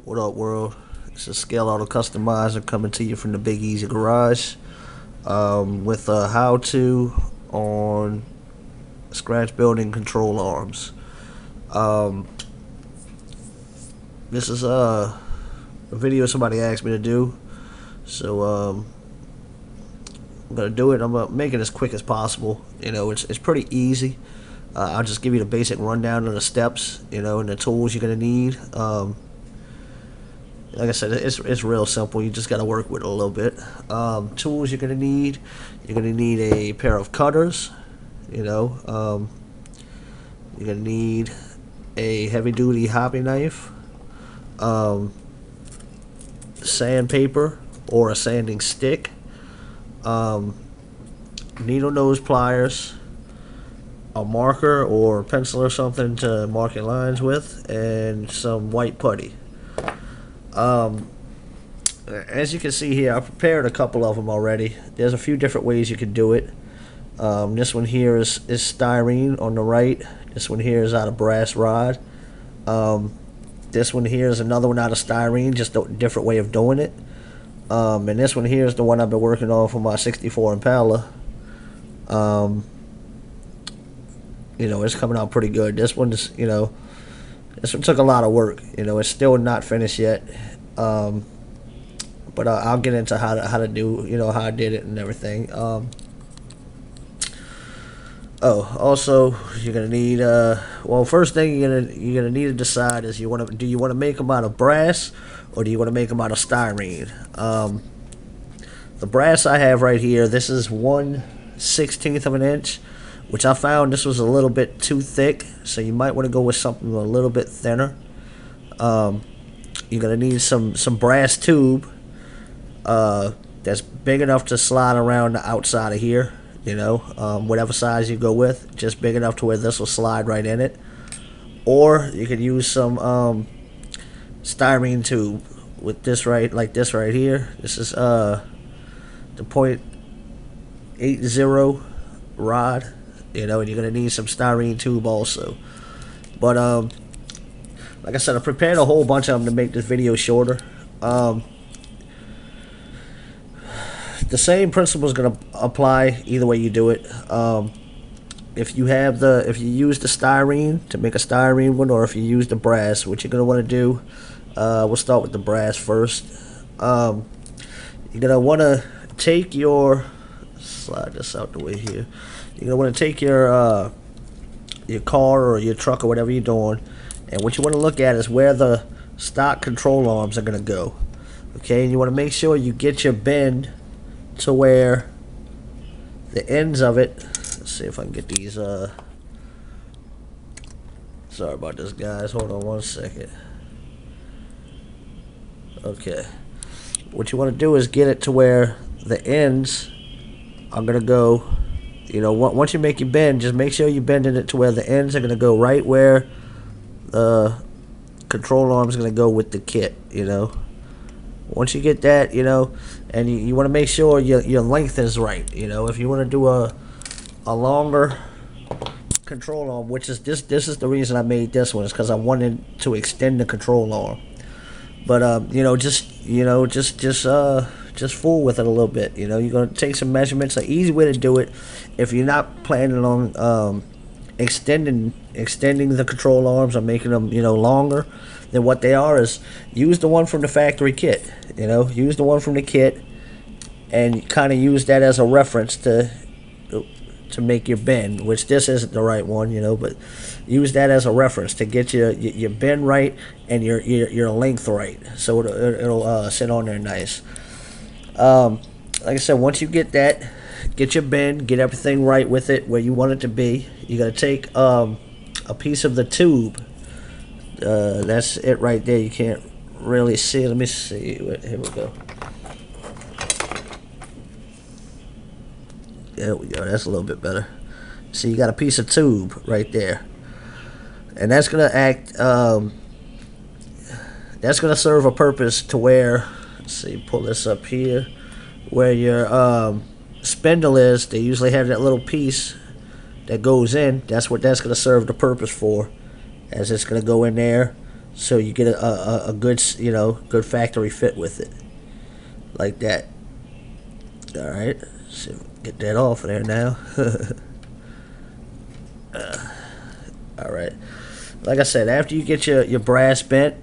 What up, world? It's a Scale Auto Customizer coming to you from the Big Easy Garage with a how-to on scratch building control arms. This is a video somebody asked me to do, so I'm gonna do it. I'm gonna make it as quick as possible. It's pretty easy. I'll just give you the basic rundown of the steps, and the tools you're gonna need. Like I said, it's real simple. You just got to work with it a little bit. Tools you're going to need a pair of cutters. You're going to need a heavy-duty hobby knife, sandpaper or a sanding stick, needle nose pliers, a marker or pencil or something to mark your lines with, and some white putty. As you can see here, I prepared a couple of them already. There's a few different ways you can do it. This one here is styrene on the right. This one here is out of brass rod. This one here is another one out of styrene, just a different way of doing it. And this one here is the one I've been working on for my 64 Impala. It's coming out pretty good. This one's, this one took a lot of work. It's still not finished yet. But I'll get into how to do, how I did it and everything. Also you're gonna need first thing you're gonna need to decide is do you want to make them out of brass or do you want to make them out of styrene? The brass I have right here, this is 1/16 of an inch, which I found this was a little bit too thick, so you might want to go with something a little bit thinner. You're gonna need some brass tube that's big enough to slide around the outside of here. Whatever size you go with, just big enough to where this will slide right in it. Or you could use some styrene tube with this like this right here. This is the .80 rod. And you're gonna need some styrene tube also. But like I said, I prepared a whole bunch of them to make this video shorter. The same principle is gonna apply either way you do it. If you use the styrene to make a styrene one, or if you use the brass, what you're gonna want to do, we'll start with the brass first. You're gonna want to take slide this out the way here. You're gonna want to take your car or your truck or whatever you're doing, and what you want to look at is where the stock control arms are gonna go. Okay, and you want to make sure you get your bend to where the ends of it. Let's see if I can get these. Sorry about this, guys. Hold on one second. Okay, what you want to do is get it to where the ends are gonna go. Once you make your bend, just make sure you're bending it to where the ends are gonna go right where the control arm is gonna go with the kit. Once you get that, and you want to make sure your length is right. If you want to do a longer control arm, which is this is the reason I made this one, is because I wanted to extend the control arm. But just fool with it a little bit. You're gonna take some measurements. An easy way to do it, if you're not planning on extending the control arms or making them longer than what they are, is use the one from the factory kit. Use the one from the kit and kind of use that as a reference to make your bend, which this isn't the right one, but use that as a reference to get your bend right and your length right, so it'll sit on there nice. Like I said, once you get that, get your bend, get everything right with it where you want it to be, you gotta take a piece of the tube. That's it right there. You can't really see. Let me see. Here we go. There we go. That's a little bit better. See, you got a piece of tube right there, and that's gonna act. That's gonna serve a purpose to where. Let's see. Pull this up here, where your spindle is. They usually have that little piece that goes in. That's what that's gonna serve the purpose for, as it's gonna go in there so you get a good, good factory fit with it, like that. All right, so get that off there now. All right, like I said, after you get your brass bent,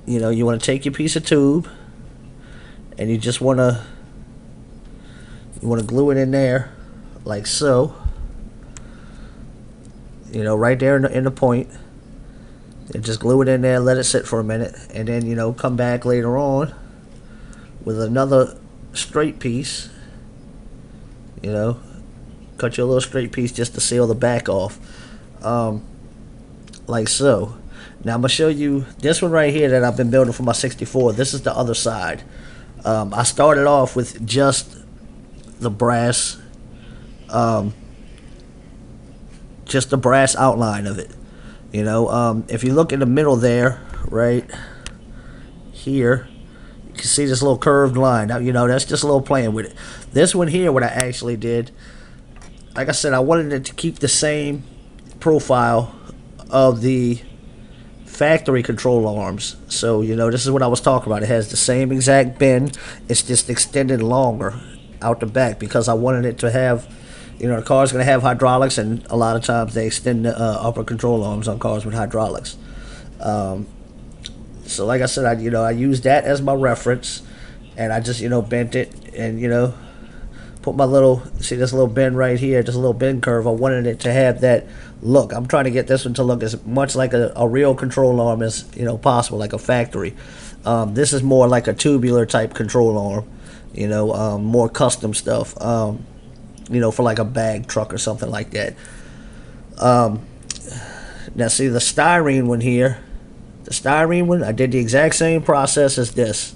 you want to take your piece of tube, and you want to glue it in there, like so. Right there in the point, and just glue it in there, let it sit for a minute, and then come back later on with another straight piece. Cut you a little straight piece just to seal the back off, like so. Now I'm gonna show you this one right here that I've been building for my 64. This is the other side. I started off with just the brass, just the brass outline of it. If you look in the middle there, right here, you can see this little curved line. Now, that's just a little playing with it. This one here, what I actually did, like I said, I wanted it to keep the same profile of the factory control arms. So, this is what I was talking about. It has the same exact bend. It's just extended longer out the back because I wanted it to have, the car's going to have hydraulics, and a lot of times they extend the upper control arms on cars with hydraulics. So like I said, I used that as my reference, and I just, bent it and, put my see this little bend right here, just a little bend curve. I wanted it to have that look. I'm trying to get this one to look as much like a real control arm as, possible, like a factory. This is more like a tubular type control arm, more custom stuff, for like a bag truck or something like that. Now see the styrene one here, I did the exact same process as this,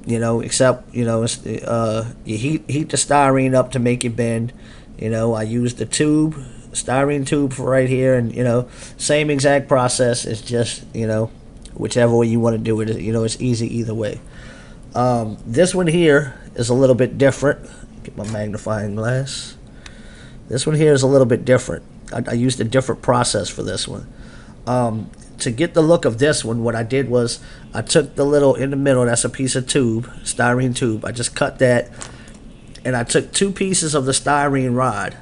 except, it's, you heat the styrene up to make it bend. I used the styrene tube for right here, and, same exact process. It's just, whichever way you want to do it, it's easy either way. This one here is a little bit different. Get my magnifying glass. This one here is a little bit different. I used a different process for this one. To get the look of this one, what I did was I took the little in the middle, that's a piece of styrene tube. I just cut that, and I took two pieces of the styrene rod,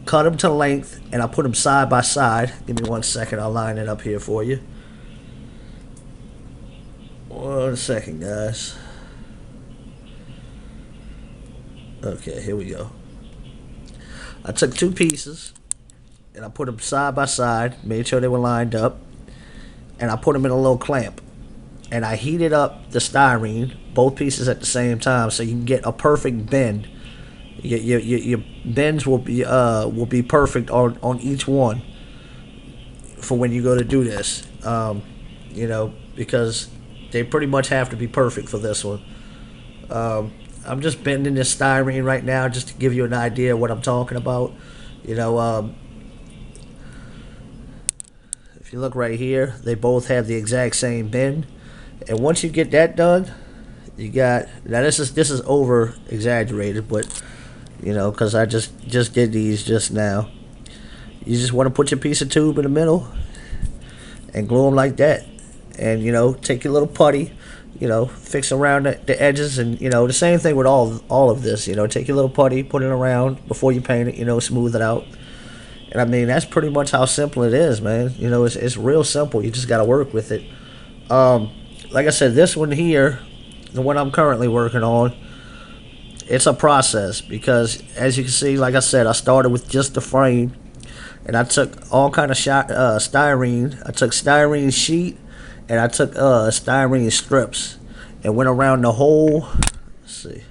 cut them to length, and I put them side by side. Give me 1 second, I'll line it up here for you. 1 second, guys. Okay, here we go. I took two pieces and I put them side by side, made sure they were lined up, and I put them in a little clamp. And I heated up the styrene, both pieces at the same time, so you can get a perfect bend. Your bends will be perfect on each one for when you go to do this. Because they pretty much have to be perfect for this one. I'm just bending this styrene right now just to give you an idea of what I'm talking about. If you look right here, they both have the exact same bend. And once you get that done, you got, now this is over exaggerated, but because I just did these just now. You just want to put your piece of tube in the middle and glue them like that. And take your little putty, fix around the edges, and the same thing with all of this. Take your little putty, put it around before you paint it, smooth it out. And I mean, that's pretty much how simple it is, man. It's real simple. You just got to work with it. Like I said, this one here, the one I'm currently working on, it's a process because, as you can see, like I said, I started with just the frame, and I took all kind of styrene. I took styrene sheet, and I took styrene strips, and went around the whole. Let's see.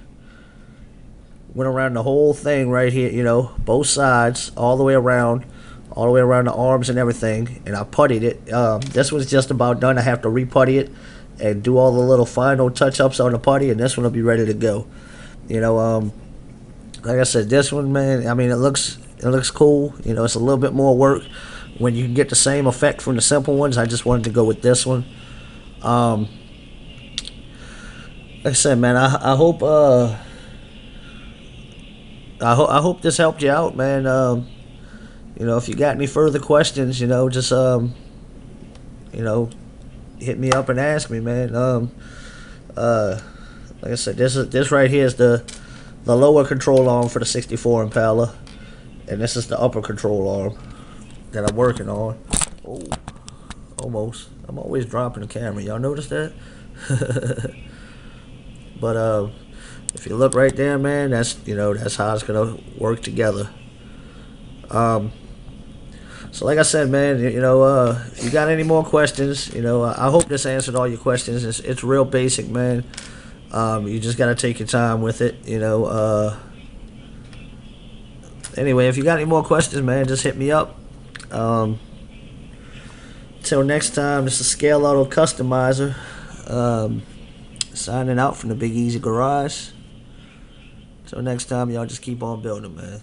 Went around the whole thing right here, both sides, all the way around the arms and everything, and I puttied it. This one's just about done. I have to re-putty it and do all the little final touch-ups on the putty, and this one will be ready to go. Like I said, this one, man, I mean, it looks cool. It's a little bit more work when you can get the same effect from the simple ones. I just wanted to go with this one. Like I said, man, I hope I hope this helped you out, man. If you got any further questions, just hit me up and ask me, man. Like I said, this right here is the lower control arm for the 64 Impala, and this is the upper control arm that I'm working on. Oh, almost. I'm always dropping the camera. Y'all notice that? But if you look right there, man, that's how it's gonna work together. So like I said, man, if you got any more questions, I hope this answered all your questions. It's real basic, man. You just gotta take your time with it, Anyway, if you got any more questions, man, just hit me up. Till next time, this is Scale Auto Customizer. Signing out from the Big Easy Garage. Till next time, y'all just keep on building, man.